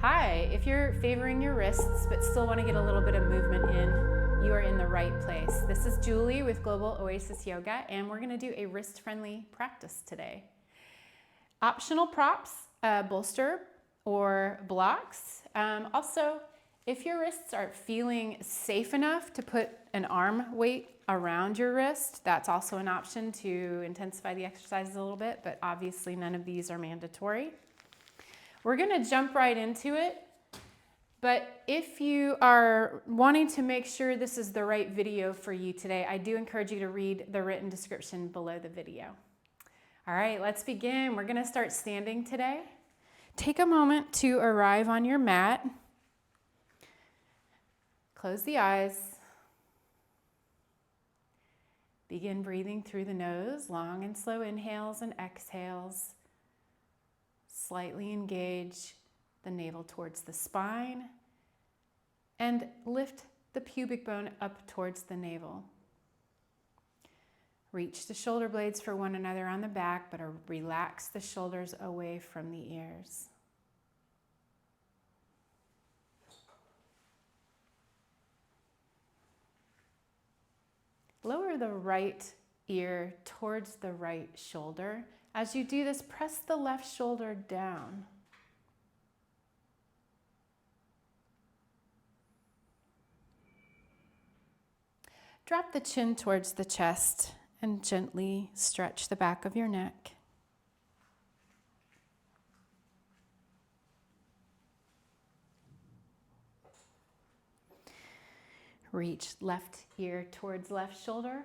Hi, if you're favoring your wrists but still want to get a little bit of movement in, you are in the right place. This is Julie with Global Oasis Yoga, and we're going to do a wrist-friendly practice today. Optional props, bolster or blocks. Also, if your wrists aren't feeling safe enough to put an arm weight around your wrist, that's also an option to intensify the exercises a little bit, but obviously none of these are mandatory. We're going to jump right into it, but if you are wanting to make sure this is the right video for you today, I do encourage you to read the written description below the video. All right, let's begin. We're going to start standing today. Take a moment to arrive on your mat. Close the eyes. Begin breathing through the nose, long and slow inhales and exhales. Slightly engage the navel towards the spine and lift the pubic bone up towards the navel. Reach the shoulder blades for one another on the back, but relax the shoulders away from the ears. Lower the right ear towards the right shoulder. As you do this, press the left shoulder down. Drop the chin towards the chest and gently stretch the back of your neck. Reach left ear towards left shoulder.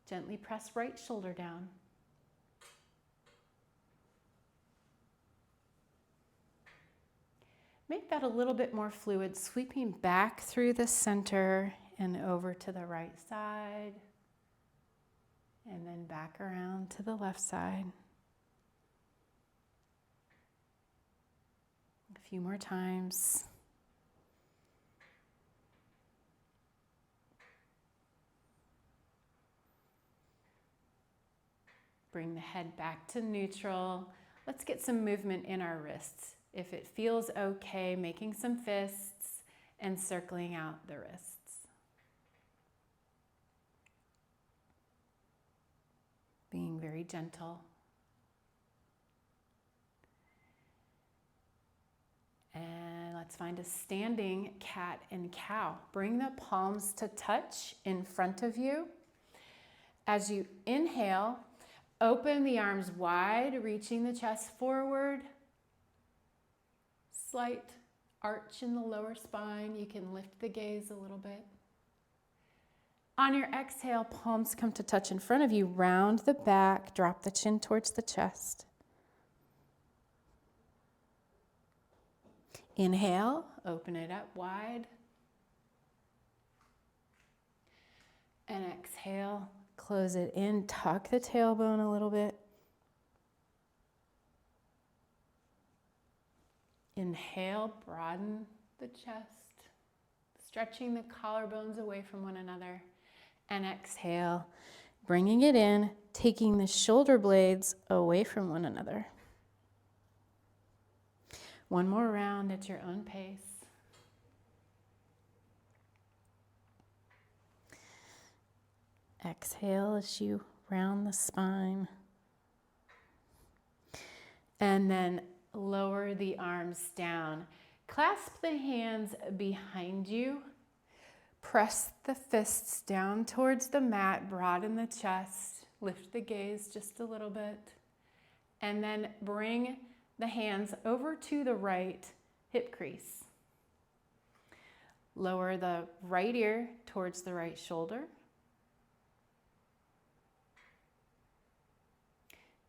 Gently press right shoulder down. Make that a little bit more fluid, sweeping back through the center and over to the right side, and then back around to the left side. A few more times. Bring the head back to neutral. Let's get some movement in our wrists. If it feels okay, making some fists and circling out the wrists. Being very gentle. And let's find a standing cat and cow. Bring the palms to touch in front of you. As you inhale, open the arms wide, reaching the chest forward. Slight arch in the lower spine. You can lift the gaze a little bit. On your exhale, palms come to touch in front of you. Round the back, drop the chin towards the chest. Inhale, open it up wide. And exhale, close it in, tuck the tailbone a little bit. Inhale, broaden the chest, stretching the collarbones away from one another. And exhale, bringing it in, taking the shoulder blades away from one another. One more round at your own pace. Exhale as you round the spine. And then lower the arms down. Clasp the hands behind you. Press the fists down towards the mat, broaden the chest, lift the gaze just a little bit, and then bring the hands over to the right hip crease. Lower the right ear towards the right shoulder.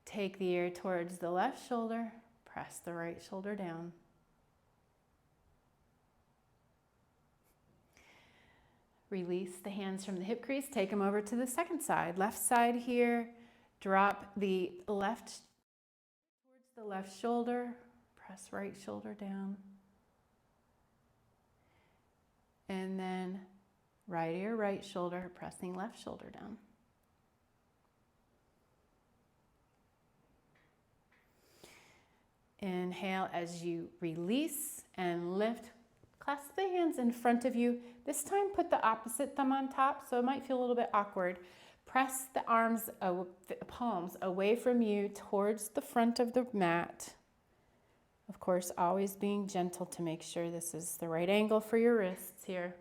Take the ear towards the left shoulder, press the right shoulder down. Release the hands from the hip crease, take them over to the second side. Left side here, drop the left towards the left shoulder, press right shoulder down. And then right ear, right shoulder, pressing left shoulder down. Inhale as you release and lift. Clasp the hands in front of you. This time put the opposite thumb on top, so it might feel a little bit awkward. Press the palms away from you towards the front of the mat. Of course, always being gentle to make sure this is the right angle for your wrists here.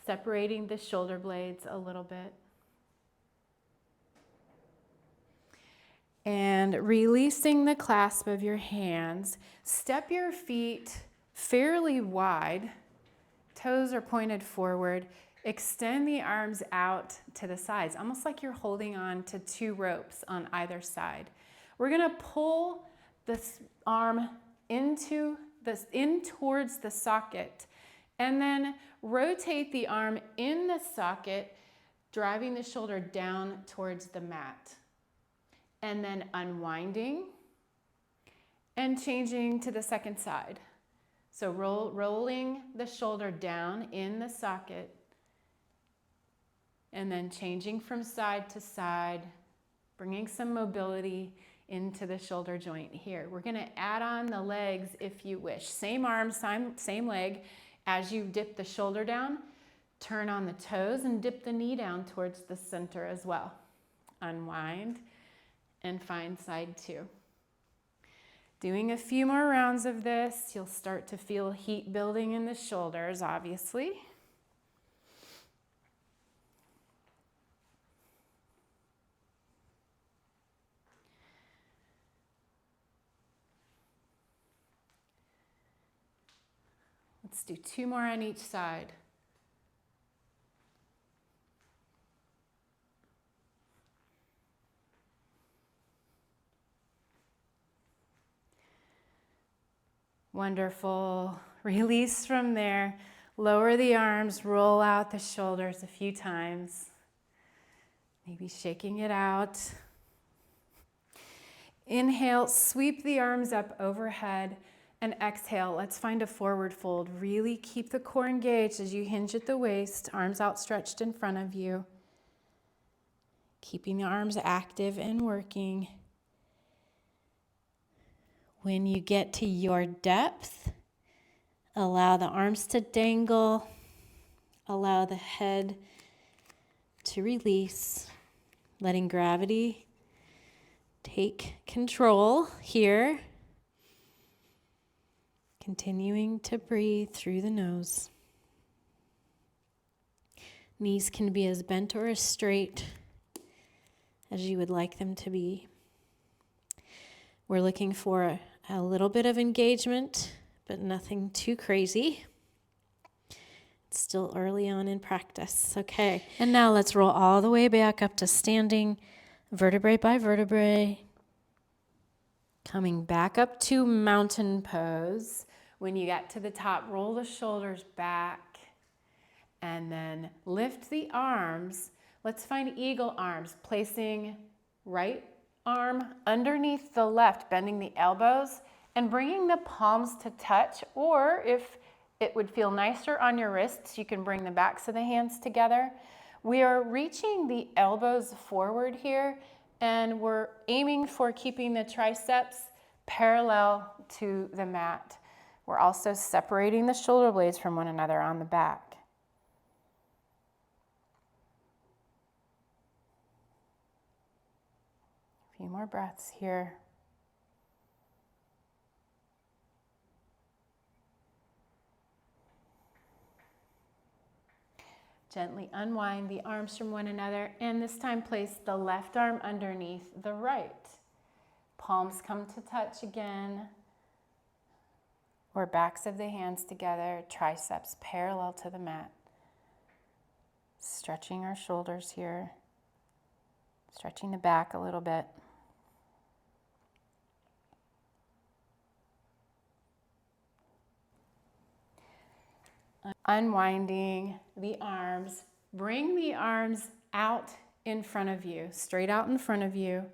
Separating the shoulder blades a little bit. And releasing the clasp of your hands. Step your feet fairly wide. Toes are pointed forward. Extend the arms out to the sides, almost like you're holding on to two ropes on either side. We're going to pull this arm in towards the socket, and then rotate the arm in the socket, driving the shoulder down towards the mat. And then unwinding and changing to the second side. So rolling the shoulder down in the socket, and then changing from side to side, bringing some mobility into the shoulder joint here. We're going to add on the legs if you wish. Same arm, same leg. As you dip the shoulder down, turn on the toes and dip the knee down towards the center as well. Unwind and find side two. Doing a few more rounds of this, you'll start to feel heat building in the shoulders, obviously. Let's do 2 more on each side. Wonderful. Release from there. Lower the arms, roll out the shoulders a few times. Maybe shaking it out. Inhale, sweep the arms up overhead, and exhale. Let's find a forward fold. Really keep the core engaged as you hinge at the waist, arms outstretched in front of you. Keeping the arms active and working. When you get to your depth, allow the arms to dangle. Allow the head to release, letting gravity take control here. Continuing to breathe through the nose. Knees can be as bent or as straight as you would like them to be. We're looking for a little bit of engagement, but nothing too crazy. It's still early on in practice. Okay, and now let's roll all the way back up to standing, vertebrae by vertebrae. Coming back up to mountain pose. When you get to the top, roll the shoulders back and then lift the arms. Let's find eagle arms, placing right arm underneath the left, bending the elbows and bringing the palms to touch, or if it would feel nicer on your wrists, you can bring the backs of the hands together. We are reaching the elbows forward here, and we're aiming for keeping the triceps parallel to the mat. We're also separating the shoulder blades from one another on the back. A few more breaths here. Gently unwind the arms from one another, and this time place the left arm underneath the right. Palms come to touch again, or backs of the hands together, triceps parallel to the mat. Stretching our shoulders here, stretching the back a little bit. Unwinding the arms, bring the arms out in front of you, straight out in front of you,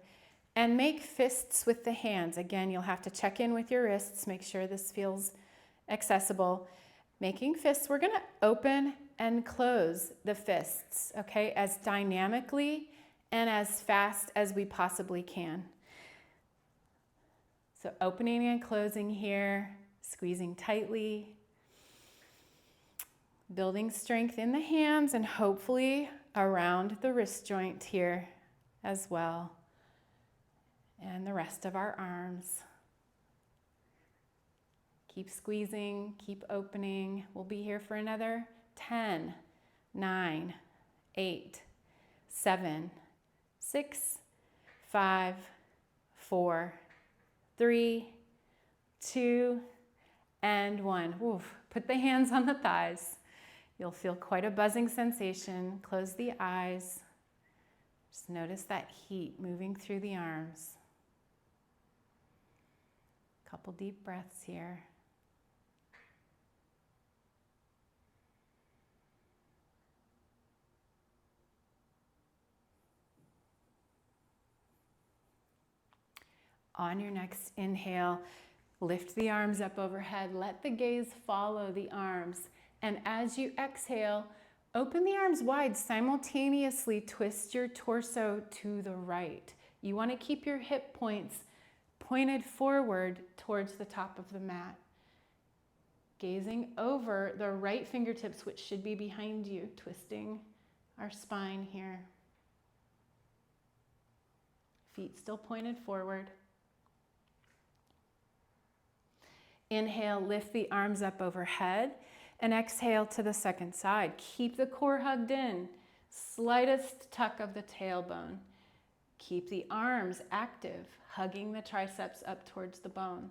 and make fists with the hands. Again, you'll have to check in with your wrists, make sure this feels accessible. Making fists, we're gonna open and close the fists, okay, as dynamically and as fast as we possibly can. So opening and closing here, squeezing tightly, building strength in the hands and hopefully around the wrist joint here as well, and the rest of our arms. Keep squeezing, keep opening. We'll be here for another 10, 9, 8, 7, 6, 5, 4, 3, 2, and 1. Oof. Put the hands on the thighs. You'll feel quite a buzzing sensation. Close the eyes. Just notice that heat moving through the arms. Couple deep breaths here. On your next inhale, lift the arms up overhead. Let the gaze follow the arms. And as you exhale, open the arms wide. Simultaneously twist your torso to the right. You want to keep your hip points pointed forward towards the top of the mat. Gazing over the right fingertips, which should be behind you, twisting our spine here. Feet still pointed forward. Inhale, lift the arms up overhead, and exhale to the second side. Keep the core hugged in, slightest tuck of the tailbone. Keep the arms active, hugging the triceps up towards the bone.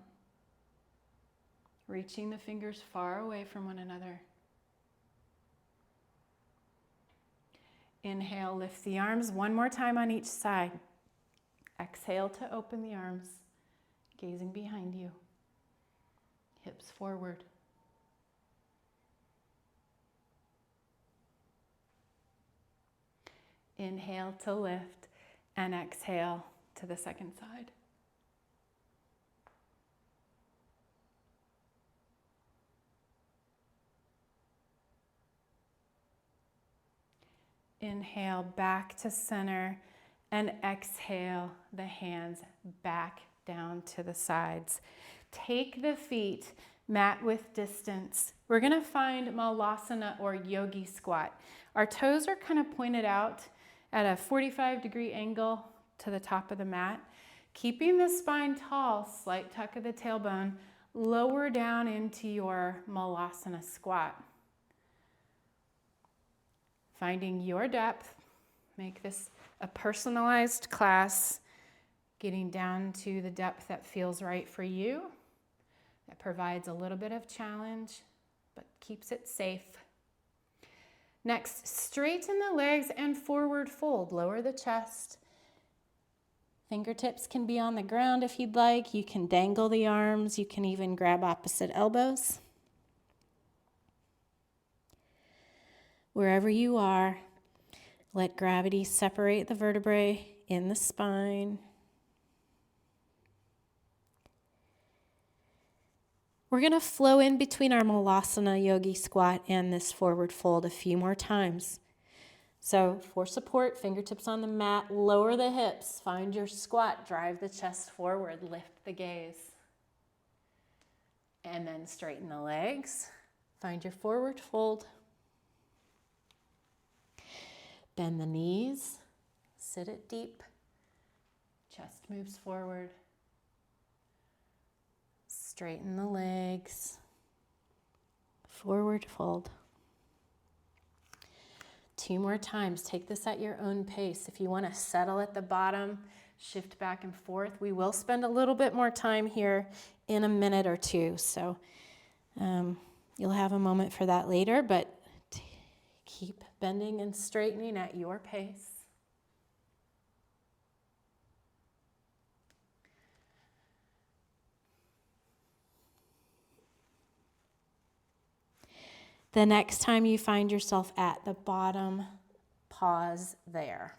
Reaching the fingers far away from one another. Inhale, lift the arms one more time on each side. Exhale to open the arms, gazing behind you. Hips forward. Inhale to lift and exhale to the second side. Inhale back to center and exhale the hands back down to the sides. Take the feet mat width distance. We're going to find malasana or yogi squat. Our toes are kind of pointed out at a 45-degree angle to the top of the mat. Keeping the spine tall, slight tuck of the tailbone, lower down into your malasana squat. Finding your depth, make this a personalized class, getting down to the depth that feels right for you, that provides a little bit of challenge, but keeps it safe. Next, straighten the legs and forward fold. Lower the chest. Fingertips can be on the ground if you'd like. You can dangle the arms. You can even grab opposite elbows. Wherever you are, let gravity separate the vertebrae in the spine. We're going to flow in between our malasana yogi squat and this forward fold a few more times. So for support, fingertips on the mat, lower the hips, find your squat, drive the chest forward, lift the gaze. And then straighten the legs, find your forward fold. Bend the knees, sit it deep, chest moves forward. Straighten the legs, forward fold. 2 more times. Take this at your own pace. If you want to settle at the bottom, shift back and forth. We will spend a little bit more time here in a minute or two, so you'll have a moment for that later, but keep bending and straightening at your pace. The next time you find yourself at the bottom, pause there.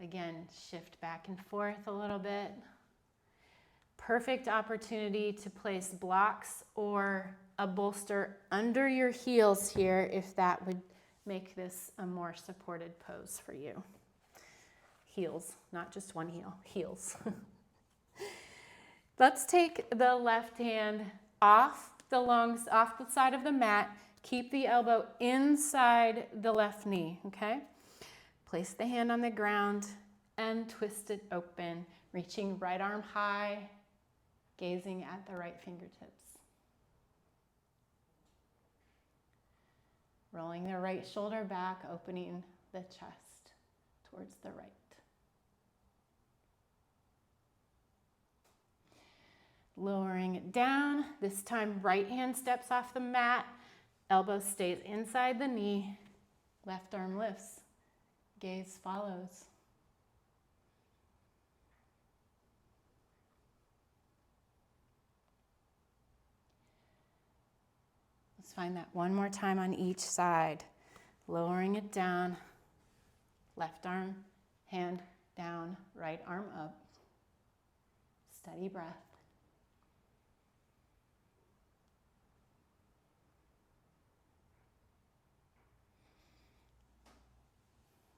Again, shift back and forth a little bit. Perfect opportunity to place blocks or a bolster under your heels here if that would make this a more supported pose for you. Heels, not just one heel, heels. Let's take the left hand off the lungs, off the side of the mat. Keep the elbow inside the left knee, okay? Place the hand on the ground and twist it open, reaching right arm high, gazing at the right fingertips. Rolling the right shoulder back, opening the chest towards the right. Lowering it down. This time, right hand steps off the mat, elbow stays inside the knee, left arm lifts, gaze follows. Let's find that one more time on each side. Lowering it down, left arm, hand down, right arm up. Steady breath.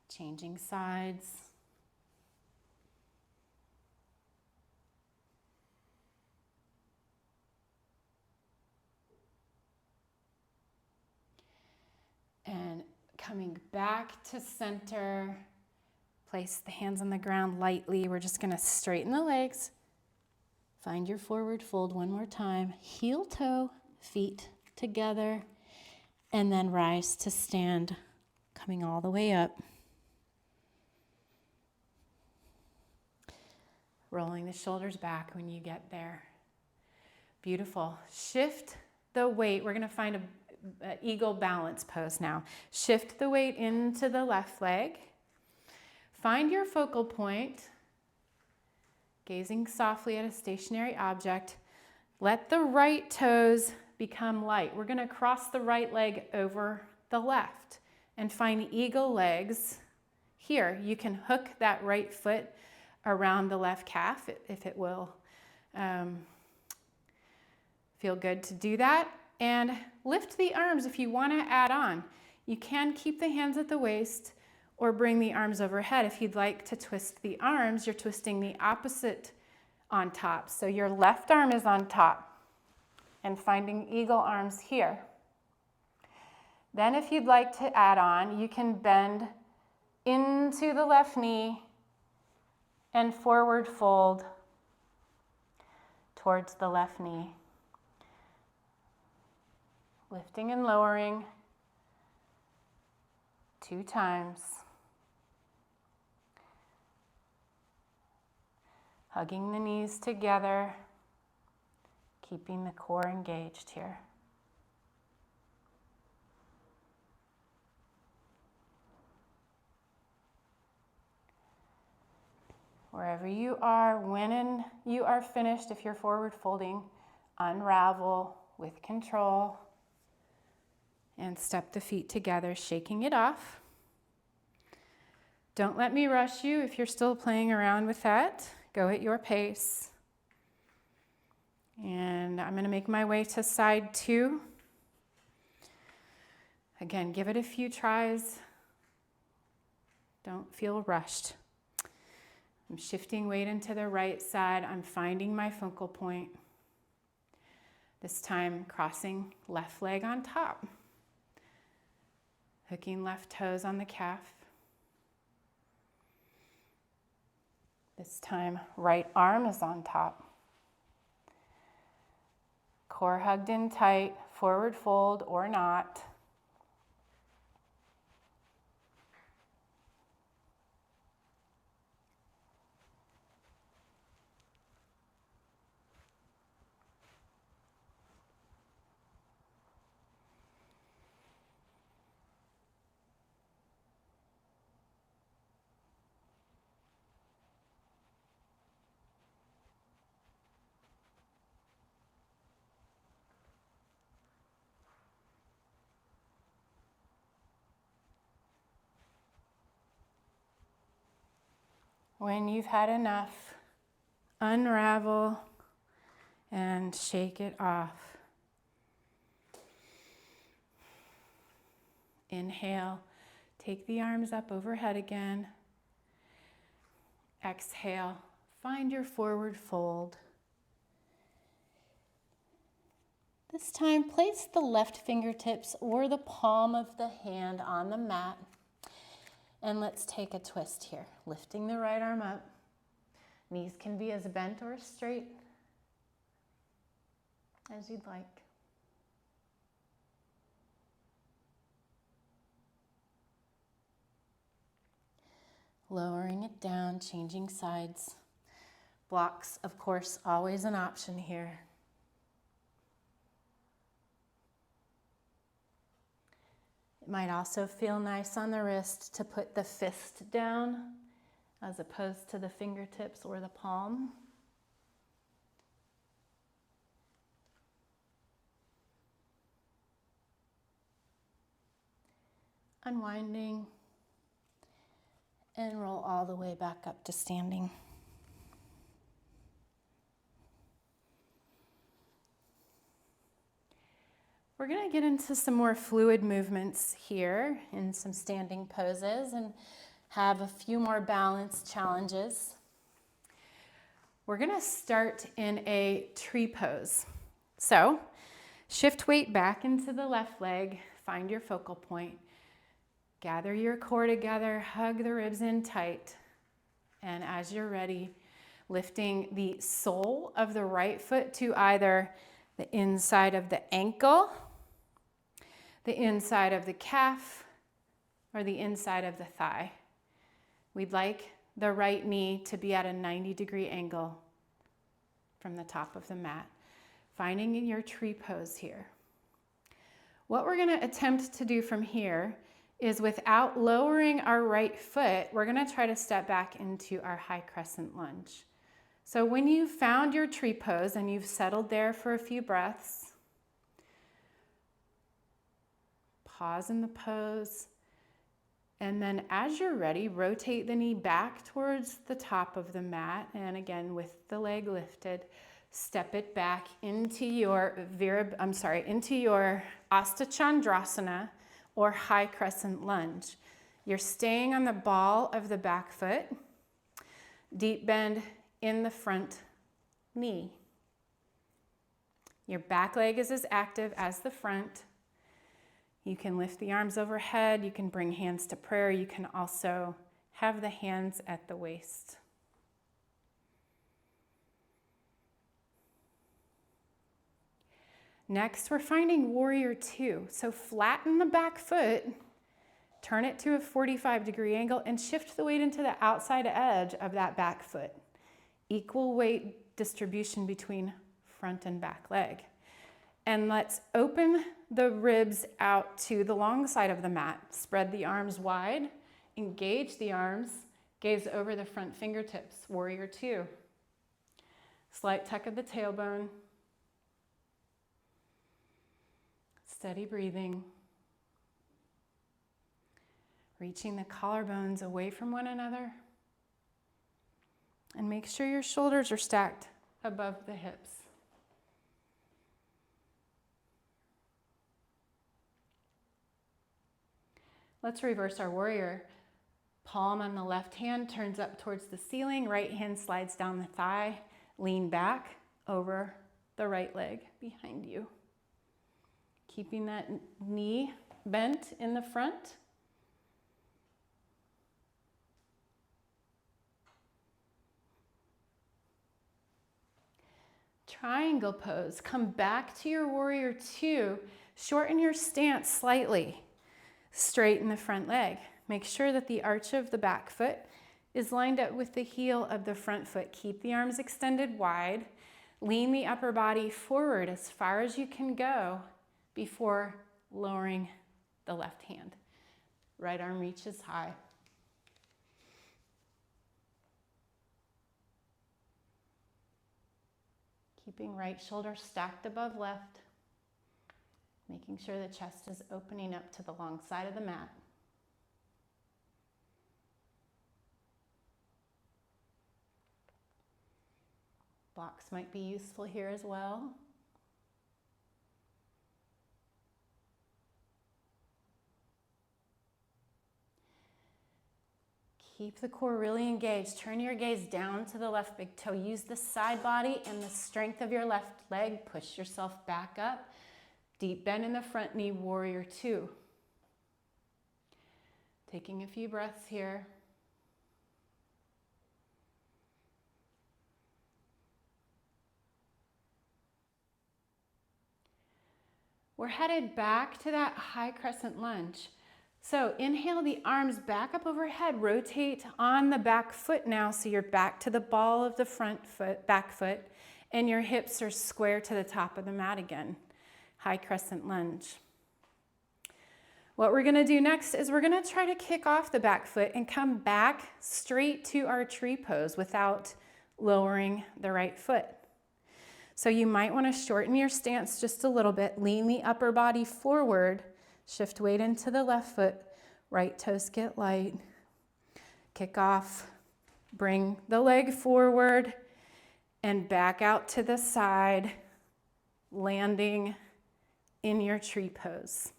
Changing sides. And coming back to center, place the hands on the ground lightly. We're just gonna straighten the legs. Find your forward fold one more time. Heel toe, feet together, and then rise to stand, coming all the way up. Rolling the shoulders back when you get there. Beautiful. Shift the weight. We're gonna find an eagle balance pose now. Shift the weight into the left leg. Find your focal point, gazing softly at a stationary object. Let the right toes become light. We're gonna cross the right leg over the left and find eagle legs. Here, you can hook that right foot around the left calf if it will feel good to do that. And lift the arms if you want to add on. You can keep the hands at the waist or bring the arms overhead. If you'd like to twist the arms, you're twisting the opposite on top. So your left arm is on top and finding eagle arms here. Then if you'd like to add on, you can bend into the left knee and forward fold towards the left knee. Lifting and lowering 2 times. Hugging the knees together, keeping the core engaged here. Wherever you are, when you are finished, if you're forward folding, unravel with control and step the feet together, shaking it off. Don't let me rush you if you're still playing around with that. Go at your pace. And I'm going to make my way to side 2. Again, give it a few tries. Don't feel rushed. I'm shifting weight into the right side. I'm finding my focal point. This time, crossing left leg on top. Hooking left toes on the calf. This time, right arm is on top. Core hugged in tight, forward fold or not. When you've had enough, unravel and shake it off. Inhale, take the arms up overhead again. Exhale, find your forward fold. This time, place the left fingertips or the palm of the hand on the mat. And let's take a twist here, lifting the right arm up. Knees can be as bent or straight as you'd like. Lowering it down, changing sides. Blocks, of course, always an option here. It might also feel nice on the wrist to put the fist down as opposed to the fingertips or the palm. Unwinding and roll all the way back up to standing. We're going to get into some more fluid movements here in some standing poses and have a few more balance challenges. We're going to start in a tree pose. So shift weight back into the left leg, find your focal point, gather your core together, hug the ribs in tight, and as you're ready, lifting the sole of the right foot to either the inside of the ankle, the inside of the calf, or the inside of the thigh. We'd like the right knee to be at a 90-degree angle from the top of the mat. Finding your tree pose here. What we're going to attempt to do from here is, without lowering our right foot, we're going to try to step back into our high crescent lunge. So when you've found your tree pose and you've settled there for a few breaths, pause in the pose, and then as you're ready, rotate the knee back towards the top of the mat, and again with the leg lifted, step it back into your Astachandrasana or high crescent lunge. You're staying on the ball of the back foot, deep bend in the front knee. Your back leg is as active as the front. You can lift the arms overhead, you can bring hands to prayer, you can also have the hands at the waist. Next, we're finding Warrior Two. So flatten the back foot, turn it to a 45-degree angle, and shift the weight into the outside edge of that back foot. Equal weight distribution between front and back leg. And let's open the ribs out to the long side of the mat. Spread the arms wide, engage the arms, gaze over the front fingertips. Warrior Two. Slight tuck of the tailbone. Steady breathing. Reaching the collarbones away from one another. And make sure your shoulders are stacked above the hips. Let's reverse our warrior. Palm on the left hand turns up towards the ceiling. Right hand slides down the thigh. Lean back over the right leg behind you. Keeping that knee bent in the front. Triangle pose. Come back to your Warrior Two. Shorten your stance slightly. Straighten the front leg. Make sure that the arch of the back foot is lined up with the heel of the front foot. Keep the arms extended wide. Lean the upper body forward as far as you can go before lowering the left hand. Right arm reaches high. Keeping right shoulder stacked above left. Making sure the chest is opening up to the long side of the mat. Blocks might be useful here as well. Keep the core really engaged. Turn your gaze down to the left big toe. Use the side body and the strength of your left leg. Push yourself back up. Deep bend in the front knee, warrior two. Taking a few breaths here. We're headed back to that high crescent lunge. So inhale the arms back up overhead, rotate on the back foot now, so you're back to the ball of the front foot, back foot, and your hips are square to the top of the mat again. High crescent lunge. What we're gonna do next is we're gonna try to kick off the back foot and come back straight to our tree pose without lowering the right foot. So you might wanna shorten your stance just a little bit, lean the upper body forward, shift weight into the left foot, right toes get light, kick off, bring the leg forward and back out to the side, landing in your tree pose.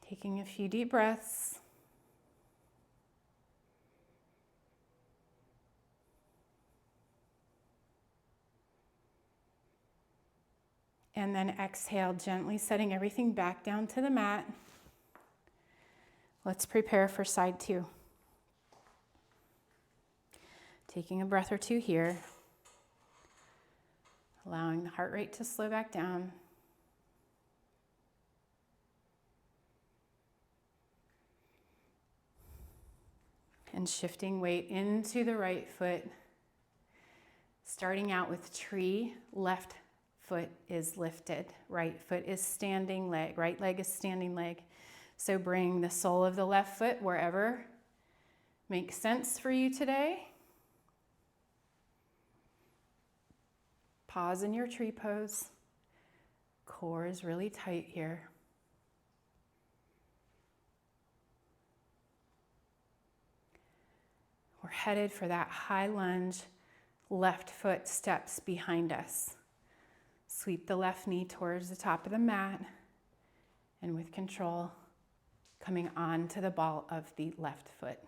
Taking a few deep breaths. And then exhale, gently setting everything back down to the mat. Let's prepare for side two. Taking a breath or two here. Allowing the heart rate to slow back down. And shifting weight into the right foot. Starting out with tree, left foot is lifted, right foot is standing leg, right leg is standing leg. So bring the sole of the left foot wherever makes sense for you today. Pause in your tree pose. Core is really tight here. We're headed for that high lunge, left foot steps behind us. Sweep the left knee towards the top of the mat, and with control, coming on to the ball of the left foot.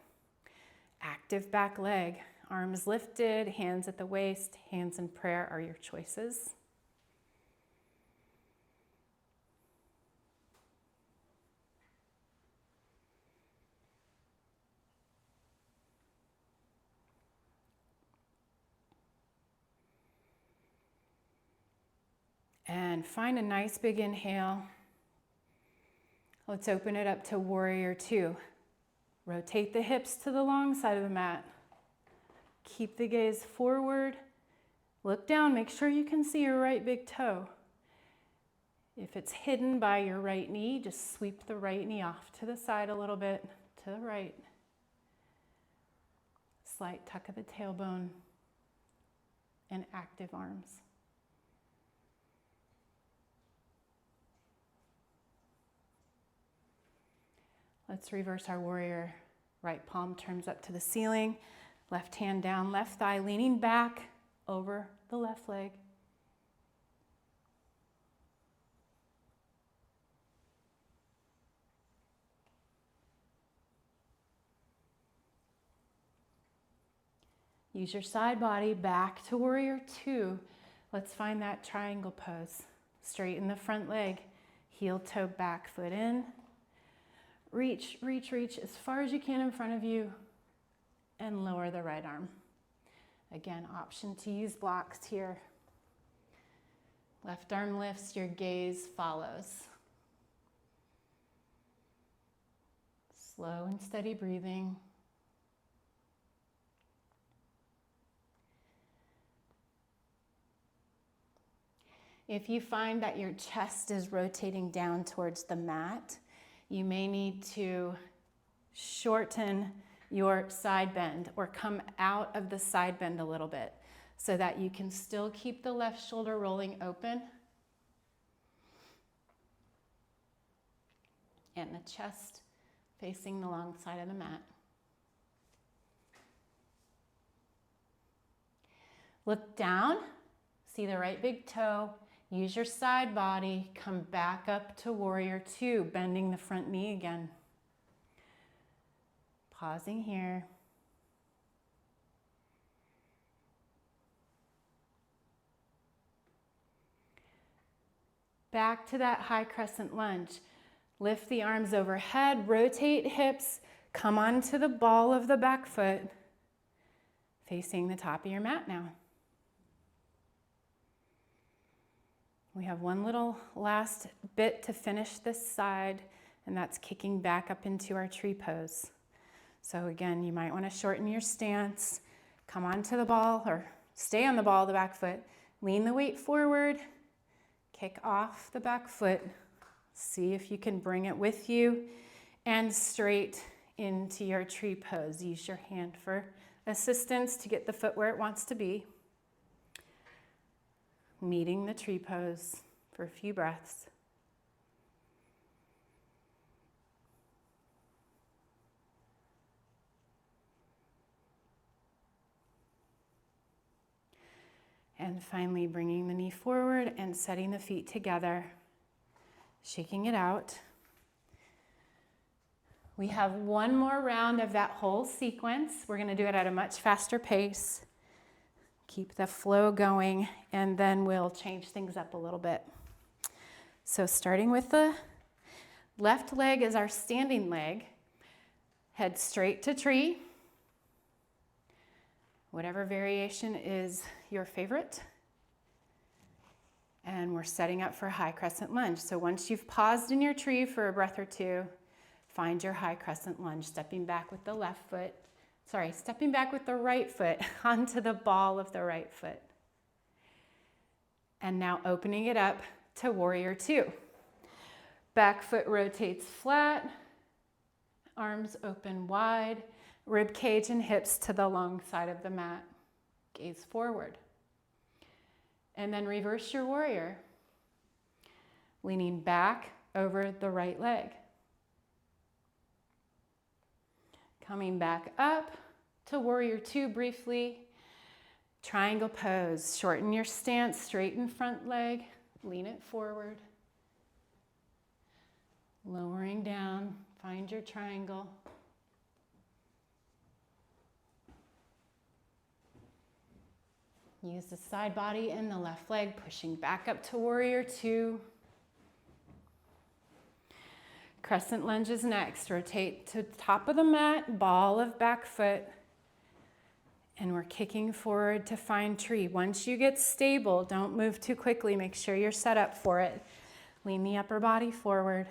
Active back leg, arms lifted, hands at the waist, hands in prayer are your choices. And find a nice big inhale. Let's open it up to warrior two. Rotate the hips to the long side of the mat. Keep the gaze forward. Look down, make sure you can see your right big toe. If it's hidden by your right knee, just sweep the right knee off to the side a little bit, to the right. Slight tuck of the tailbone and active arms. Let's reverse our warrior. Right palm turns up to the ceiling, left hand down, left thigh leaning back over the left leg. Use your side body back to warrior two. Let's find that triangle pose. Straighten the front leg, heel toe back foot in. Reach, reach, reach as far as you can in front of you and lower the right arm. Again, option to use blocks here. Left arm lifts, your gaze follows. Slow and steady breathing. If you find that your chest is rotating down towards the mat, you may need to shorten your side bend or come out of the side bend a little bit so that you can still keep the left shoulder rolling open and the chest facing the long side of the mat. Look down, see the right big toe. Use your side body, come back up to warrior two, bending the front knee again. Pausing here. Back to that high crescent lunge. Lift the arms overhead, rotate hips, come onto the ball of the back foot, facing the top of your mat now. We have one little last bit to finish this side, and that's kicking back up into our tree pose. So again, you might want to shorten your stance, come onto the ball or stay on the ball of the back foot, lean the weight forward, kick off the back foot, see if you can bring it with you and straight into your tree pose. Use your hand for assistance to get the foot where it wants to be. Meeting the tree pose for a few breaths. And finally bringing the knee forward and setting the feet together, shaking it out. We have one more round of that whole sequence. We're going to do it at a much faster pace. Keep the flow going, and then we'll change things up a little bit. So starting with the left leg is our standing leg. Head straight to tree. Whatever variation is your favorite. And we're setting up for high crescent lunge. So once you've paused in your tree for a breath or two, find your high crescent lunge, stepping back with the right foot onto the ball of the right foot. And now opening it up to warrior two. Back foot rotates flat, arms open wide, rib cage and hips to the long side of the mat. Gaze forward. And then reverse your warrior. Leaning back over the right leg. Coming back up to warrior two briefly. Triangle pose. Shorten your stance, straighten front leg, lean it forward. Lowering down, find your triangle. Use the side body and the left leg, pushing back up to warrior two. Crescent lunges next. Rotate to the top of the mat, ball of back foot. And we're kicking forward to find tree. Once you get stable, don't move too quickly. Make sure you're set up for it. Lean the upper body forward.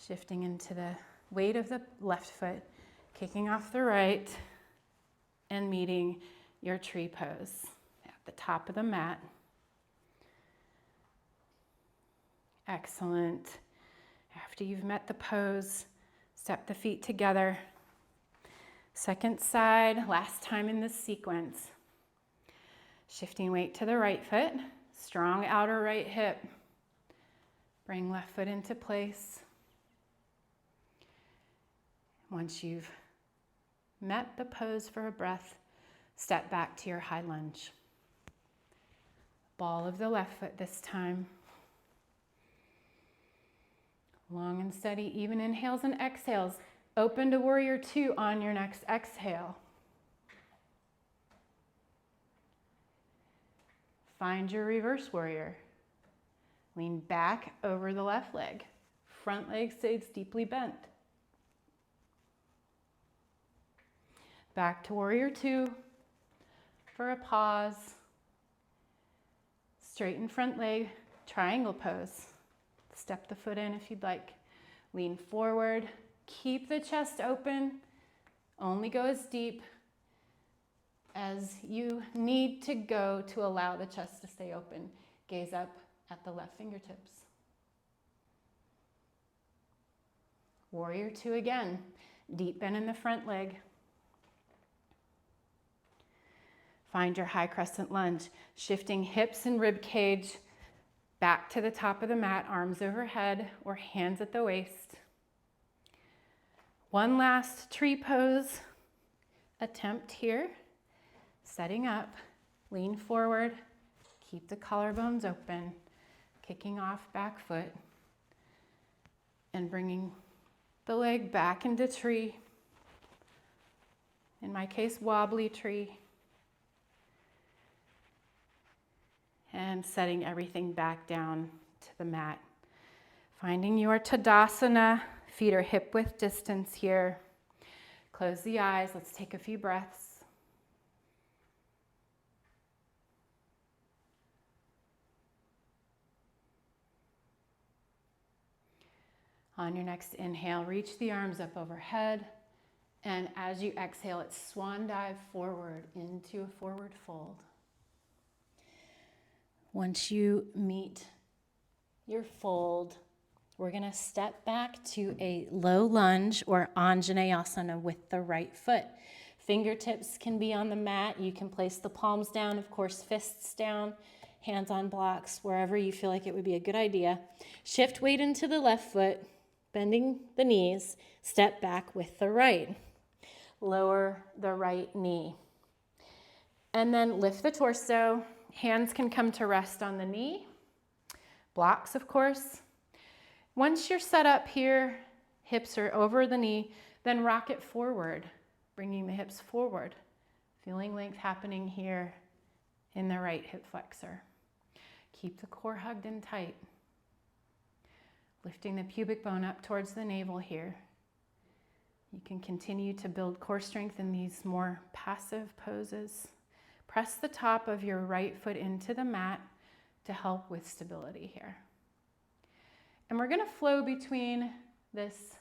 Shifting into the weight of the left foot. Kicking off the right. And meeting your tree pose at the top of the mat. Excellent. After you've met the pose, step the feet together. Second side, last time in this sequence. Shifting weight to the right foot, strong outer right hip. Bring left foot into place. Once you've met the pose for a breath, step back to your high lunge. Ball of the left foot this time. Long and steady, even inhales and exhales. Open to warrior two on your next exhale. Find your reverse warrior. Lean back over the left leg. Front leg stays deeply bent. Back to warrior two for a pause. Straighten front leg, triangle pose. Step the foot in if you'd like. Lean forward. Keep the chest open. Only go as deep as you need to go to allow the chest to stay open. Gaze up at the left fingertips. Warrior two again. Deep bend in the front leg. Find your high crescent lunge. Shifting hips and rib cage back to the top of the mat, arms overhead or hands at the waist. One last tree pose attempt here. Setting up, lean forward, keep the collarbones open, kicking off back foot, and bringing the leg back into tree. in my case, wobbly tree. And setting everything back down to the mat. Finding your Tadasana, feet are hip width distance here. Close the eyes, let's take a few breaths. On your next inhale, reach the arms up overhead. And as you exhale, it's swan dive forward into a forward fold. Once you meet your fold, we're going to step back to a low lunge or Anjaneyasana with the right foot. Fingertips can be on the mat. You can place the palms down, of course, fists down, hands on blocks, wherever you feel like it would be a good idea. Shift weight into the left foot, bending the knees, step back with the right. Lower the right knee. And then lift the torso. Hands can come to rest on the knee. Blocks, of course. Once you're set up here, hips are over the knee, then rock it forward, bringing the hips forward. Feeling length happening here in the right hip flexor. Keep the core hugged and tight. Lifting the pubic bone up towards the navel here. You can continue to build core strength in these more passive poses. Press the top of your right foot into the mat to help with stability here. And we're going to flow between this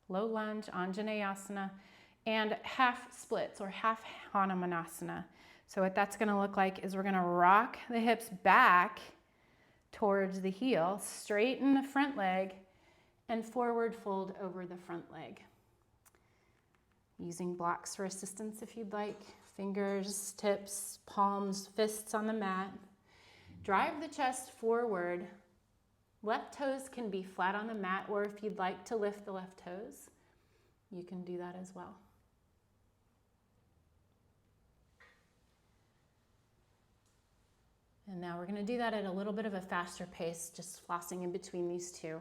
low lunge, Anjaneyasana, and half splits or half Hanumanasana. So what that's going to look like is we're going to rock the hips back towards the heel, straighten the front leg, and forward fold over the front leg. Using blocks for assistance if you'd like. Fingers, tips, palms, fists on the mat. Drive the chest forward. Left toes can be flat on the mat, or if you'd like to lift the left toes, you can do that as well. And now we're going to do that at a little bit of a faster pace, just flossing in between these two.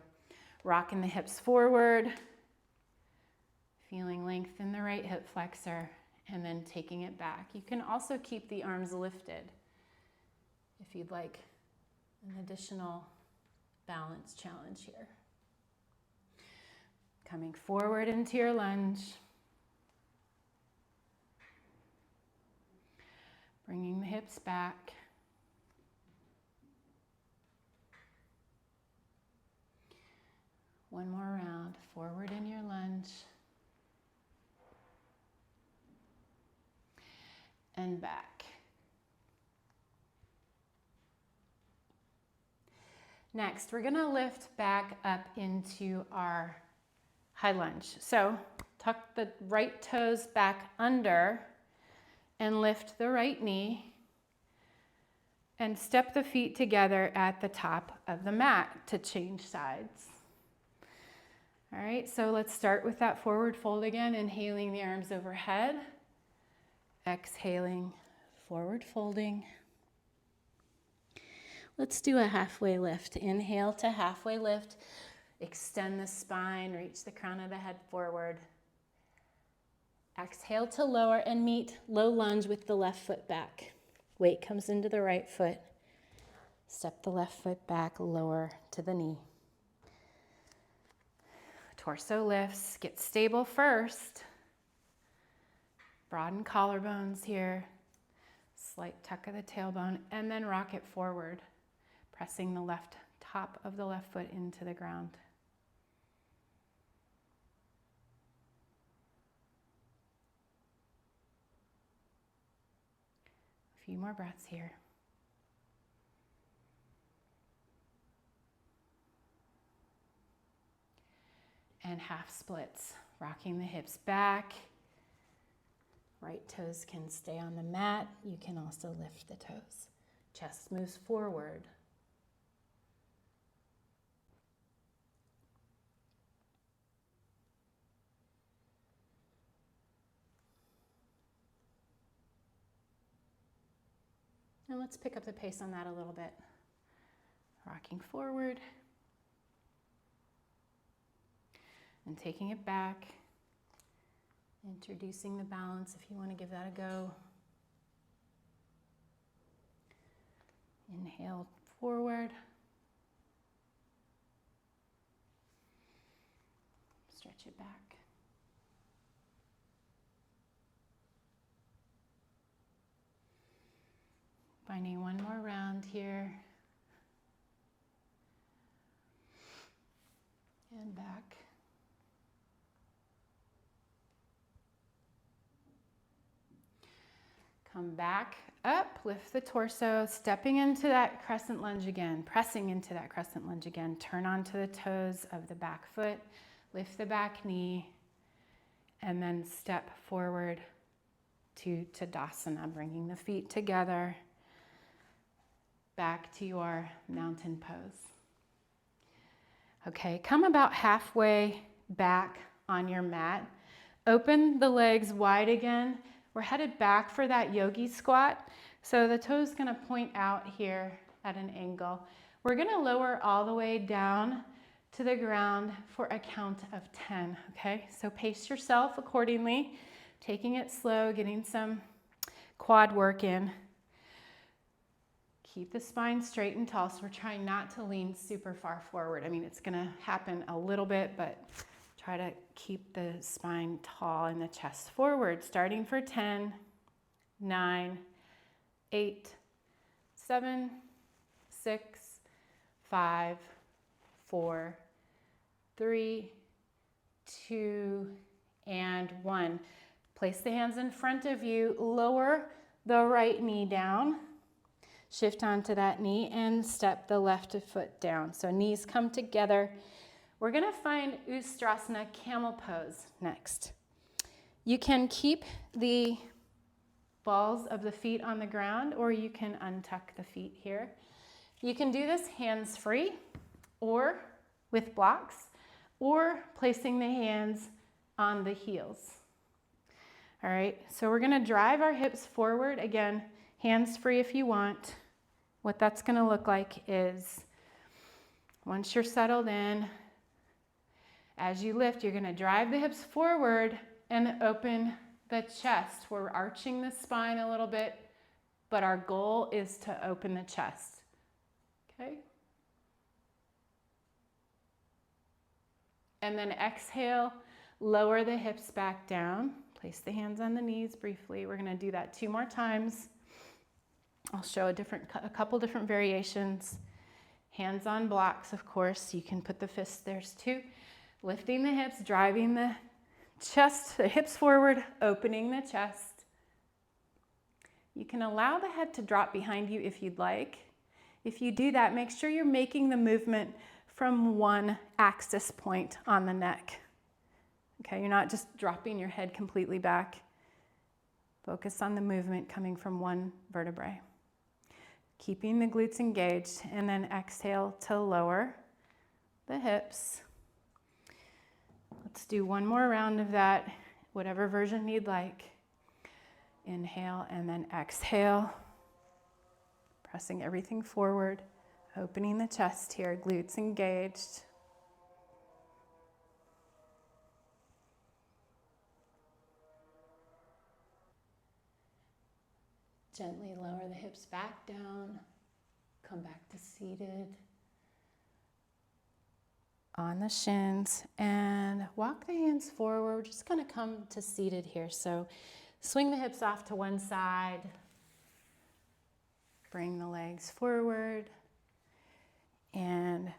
Rocking the hips forward, feeling length in the right hip flexor, and then taking it back. You can also keep the arms lifted if you'd like an additional balance challenge here. Coming forward into your lunge. Bringing the hips back. One more round, forward in your lunge. And back. Next, we're going to lift back up into our high lunge. So tuck the right toes back under and lift the right knee and step the feet together at the top of the mat to change sides. All right, so let's start with that forward fold again, inhaling the arms overhead. Exhaling, forward folding. Let's do a halfway lift. Inhale to halfway lift. Extend the spine, reach the crown of the head forward. Exhale to lower and meet low lunge with the left foot back. Weight comes into the right foot. Step the left foot back, lower to the knee. Torso lifts, get stable first. Broaden collarbones here. Slight tuck of the tailbone, and then rock it forward, pressing the left top of the left foot into the ground. A few more breaths here. And half splits, rocking the hips back. Right toes can stay on the mat. You can also lift the toes. Chest moves forward. And let's pick up the pace on that a little bit. Rocking forward. And taking it back. Introducing the balance if you want to give that a go. Inhale forward. Stretch it back. Finding one more round here. And back. Come back up, lift the torso, stepping into that crescent lunge again, pressing into that crescent lunge again. Turn onto the toes of the back foot, lift the back knee, and then step forward to Tadasana, bringing the feet together, back to your mountain pose. Okay, come about halfway back on your mat. Open the legs wide again. We're headed back for that yogi squat. So the toe's gonna point out here at an angle. We're gonna lower all the way down to the ground for a count of 10, okay? So pace yourself accordingly, taking it slow, getting some quad work in. Keep the spine straight and tall, so we're trying not to lean super far forward. I mean, it's gonna happen a little bit, but try to keep the spine tall and the chest forward. Starting for 10, 9, 8, 7, 6, 5, 4, 3, 2, and 1. Place the hands in front of you. Lower the right knee down. Shift onto that knee and step the left foot down. So knees come together. We're gonna find Ustrasana, camel pose next. You can keep the balls of the feet on the ground, or you can untuck the feet here. You can do this hands-free or with blocks, or placing the hands on the heels. All right, so we're gonna drive our hips forward. Again, hands-free if you want. What that's gonna look like is, once you're settled in, as you lift, you're gonna drive the hips forward and open the chest. We're arching the spine a little bit, but our goal is to open the chest, okay? And then exhale, lower the hips back down. Place the hands on the knees briefly. We're gonna do that 2 more times. I'll show a couple different variations. Hands on blocks, of course. You can put the fists there too. Lifting the hips, driving the chest, the hips forward, opening the chest. You can allow the head to drop behind you if you'd like. If you do that, make sure you're making the movement from one axis point on the neck. Okay, you're not just dropping your head completely back. Focus on the movement coming from one vertebrae. Keeping the glutes engaged, and then exhale to lower the hips. Let's do one more round of that, whatever version you'd like. Inhale and then exhale. Pressing everything forward, opening the chest here, glutes engaged. Gently lower the hips back down, come back to seated. On the shins, and walk the hands forward. We're just gonna come to seated here. So swing the hips off to one side. Bring the legs forward and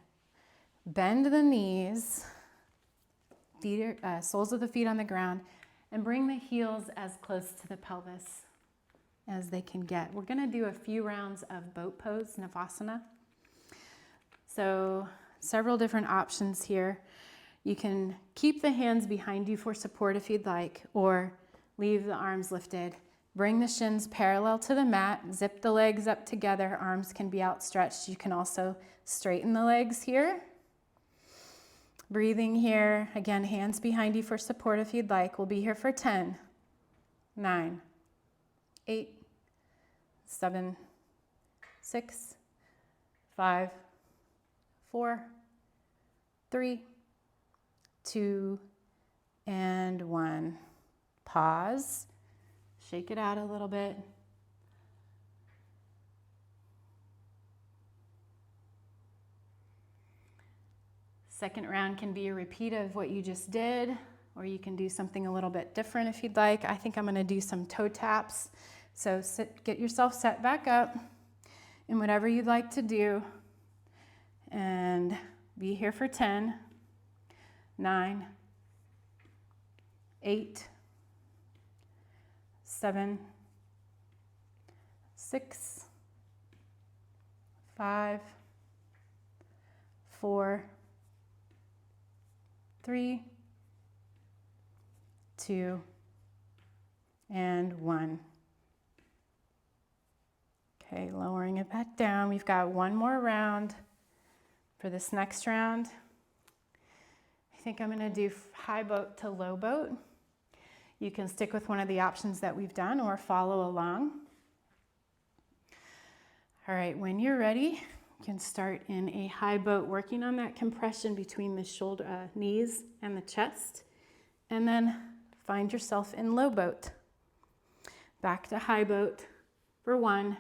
bend the knees, soles of the feet on the ground, and bring the heels as close to the pelvis as they can get. We're gonna do a few rounds of boat pose, navasana. So several different options here. You can keep the hands behind you for support if you'd like, or leave the arms lifted. Bring the shins parallel to the mat, zip the legs up together, arms can be outstretched. You can also straighten the legs here. Breathing here, again, hands behind you for support if you'd like. We'll be here for 10, 9, 8, 7, 6, 5, 4, 3, 2, and 1. Pause. Shake it out a little bit. Second round can be a repeat of what you just did, or you can do something a little bit different if you'd like. I think I'm going to do some toe taps. So get yourself set back up in whatever you'd like to do, and be here for 10, 9, 8, 7, 6, 5, 4, 3, 2, and 1. Okay, lowering it back down. We've got one more round. For this next round, I think I'm going to do high boat to low boat. You can stick with one of the options that we've done or follow along. All right, when you're ready, you can start in a high boat, working on that compression between the shoulder, knees and the chest, and then find yourself in low boat. Back to high boat for 1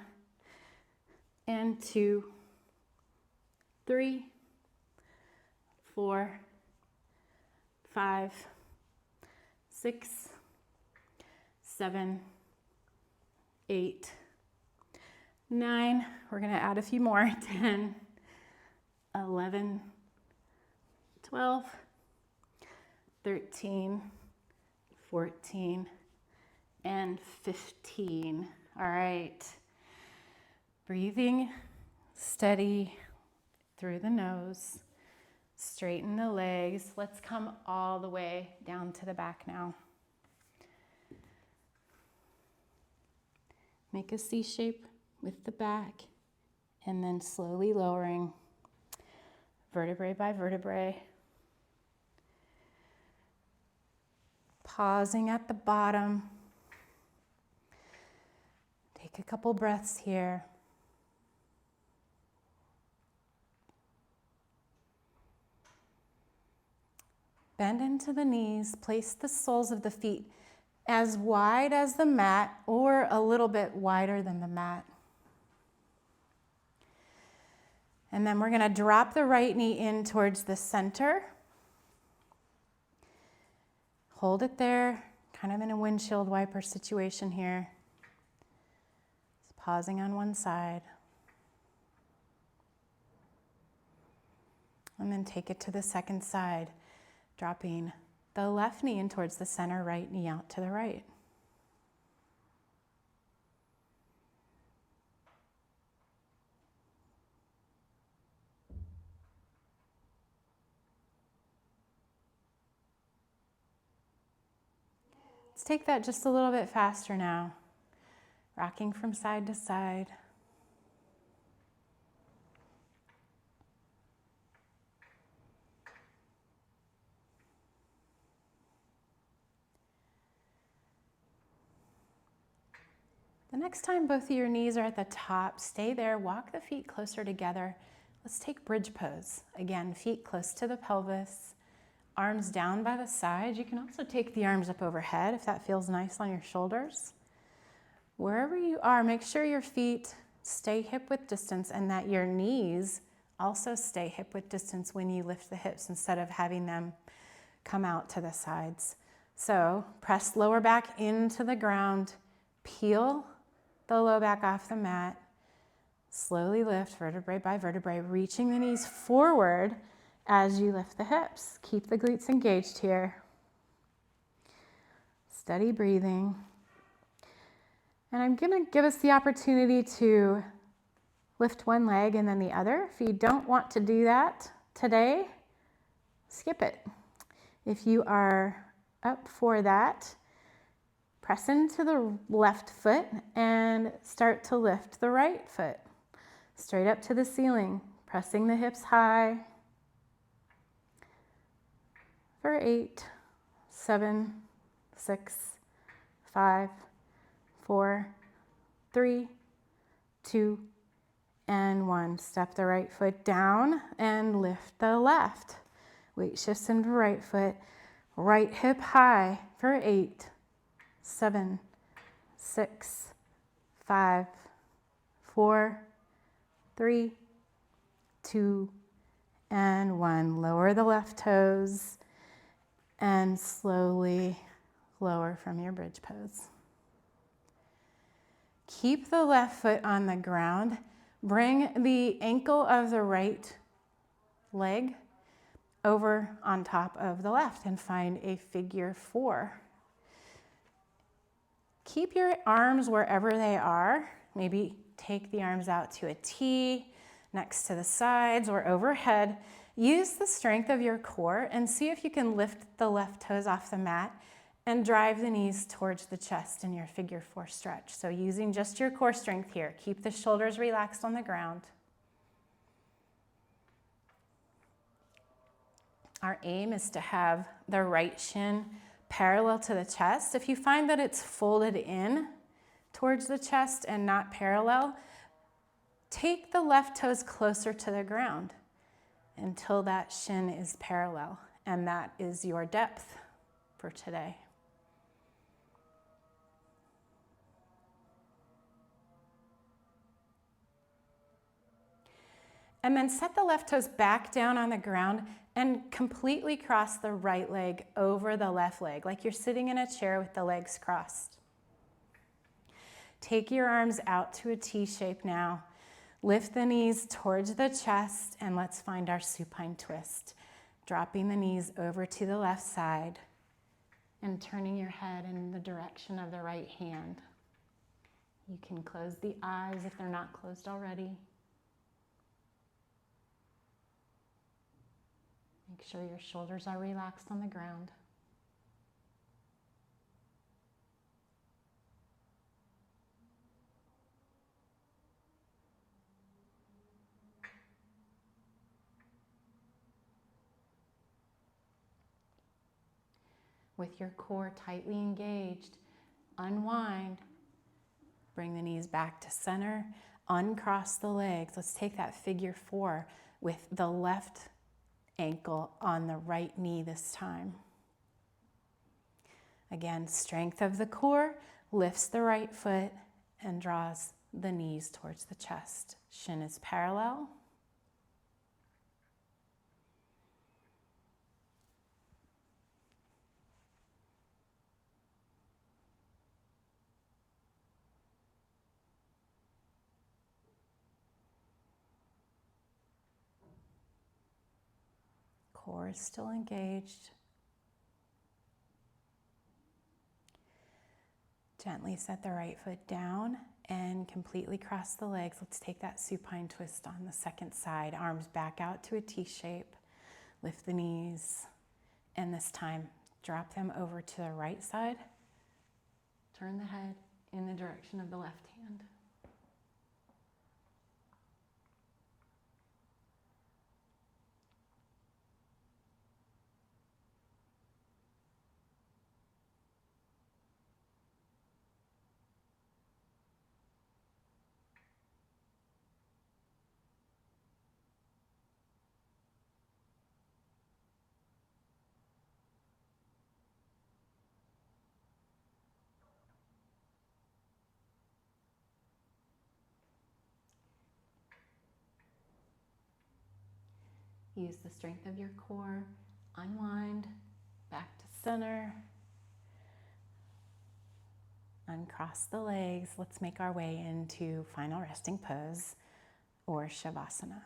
and 2, 3, 4, 5, 6, 7, 8, 9. We're going to add a few more. 10, 11, 12, 13, 14, and 15. All right. Breathing steady through the nose. Straighten the legs. Let's come all the way down to the back now. Make a C shape with the back, and then slowly lowering vertebrae by vertebrae. Pausing at the bottom. Take a couple breaths here. Bend into the knees, place the soles of the feet as wide as the mat or a little bit wider than the mat. And then we're going to drop the right knee in towards the center. Hold it there, kind of in a windshield wiper situation here. Just pausing on one side. And then take it to the second side. Dropping the left knee in towards the center, right knee out to the right. Let's take that just a little bit faster now. Rocking from side to side. The next time both of your knees are at the top, stay there, walk the feet closer together. Let's take bridge pose. Again, feet close to the pelvis, arms down by the side. You can also take the arms up overhead if that feels nice on your shoulders. Wherever you are, make sure your feet stay hip width distance and that your knees also stay hip width distance when you lift the hips instead of having them come out to the sides. So press lower back into the ground, peel the low back off the mat, slowly lift vertebrae by vertebrae, reaching the knees forward as you lift the hips. Keep the glutes engaged here. Steady breathing. And I'm going to give us the opportunity to lift one leg and then the other. If you don't want to do that today, skip it. If you are up for that, press into the left foot and start to lift the right foot. Straight up to the ceiling, pressing the hips high. For 8, 7, 6, 5, 4, 3, 2, and 1. Step the right foot down and lift the left. Weight shifts into right foot. Right hip high for 8, 7, 6, 5, 4, 3, 2, and 1. Lower the left toes and slowly lower from your bridge pose. Keep the left foot on the ground. Bring the ankle of the right leg over on top of the left and find a figure 4. Keep your arms wherever they are. Maybe take the arms out to a T next to the sides or overhead. Use the strength of your core and see if you can lift the left toes off the mat and drive the knees towards the chest in your figure 4 stretch. So using just your core strength here. Keep the shoulders relaxed on the ground. Our aim is to have the right shin parallel to the chest. If you find that it's folded in towards the chest and not parallel, take the left toes closer to the ground until that shin is parallel, and that is your depth for today. And then set the left toes back down on the ground and completely cross the right leg over the left leg, like you're sitting in a chair with the legs crossed. Take your arms out to a T shape now. Lift the knees towards the chest, and let's find our supine twist. Dropping the knees over to the left side and turning your head in the direction of the right hand. You can close the eyes if they're not closed already. Make sure your shoulders are relaxed on the ground. With your core tightly engaged, unwind. Bring the knees back to center. Uncross the legs. Let's take that figure 4 with the left ankle on the right knee this time. Again, strength of the core lifts the right foot and draws the knees towards the chest. Shin is parallel. Core is still engaged. Gently set the right foot down and completely cross the legs. Let's take that supine twist on the second side. Arms back out to a T shape. Lift the knees. And this time, drop them over to the right side. Turn the head in the direction of the left hand. Use the strength of your core. Unwind, back to center. Uncross the legs. Let's make our way into final resting pose or shavasana.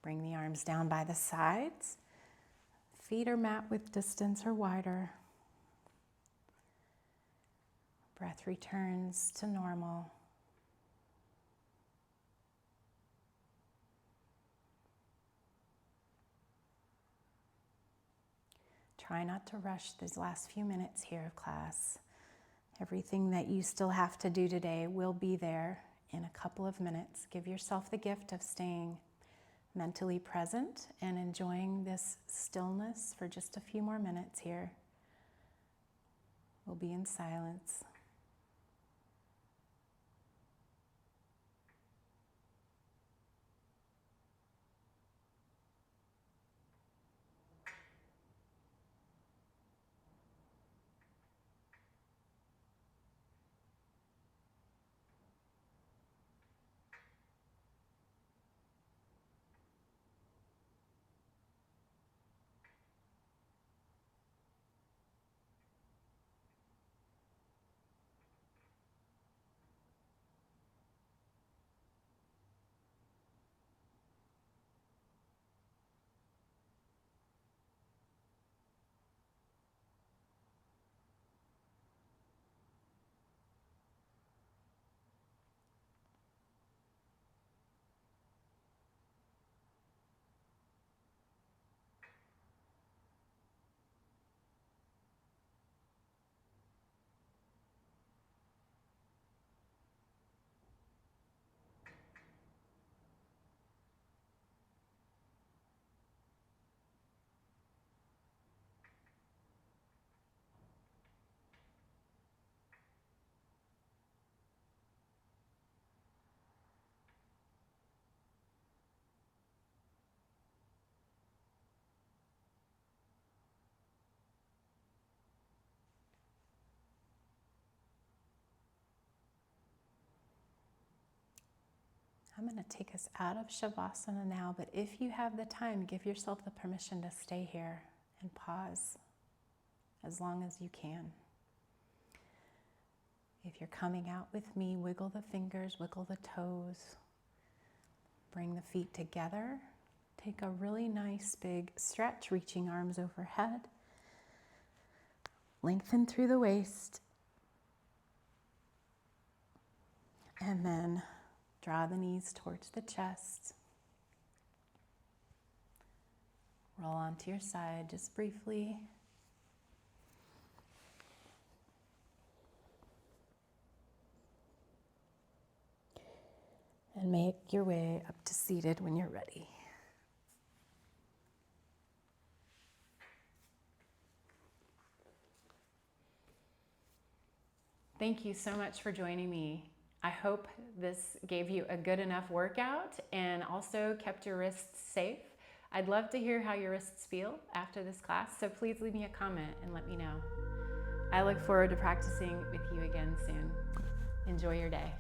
Bring the arms down by the sides. Feet are mat width distance or wider. Breath returns to normal. Try not to rush these last few minutes here of class. Everything that you still have to do today will be there in a couple of minutes. Give yourself the gift of staying mentally present and enjoying this stillness for just a few more minutes here. We'll be in silence. I'm going to take us out of Shavasana now, but if you have the time, give yourself the permission to stay here and pause as long as you can. If you're coming out with me, wiggle the fingers, wiggle the toes, bring the feet together. Take a really nice big stretch, reaching arms overhead. Lengthen through the waist. And then draw the knees towards the chest. Roll onto your side just briefly. And make your way up to seated when you're ready. Thank you so much for joining me. I hope this gave you a good enough workout and also kept your wrists safe. I'd love to hear how your wrists feel after this class, so please leave me a comment and let me know. I look forward to practicing with you again soon. Enjoy your day.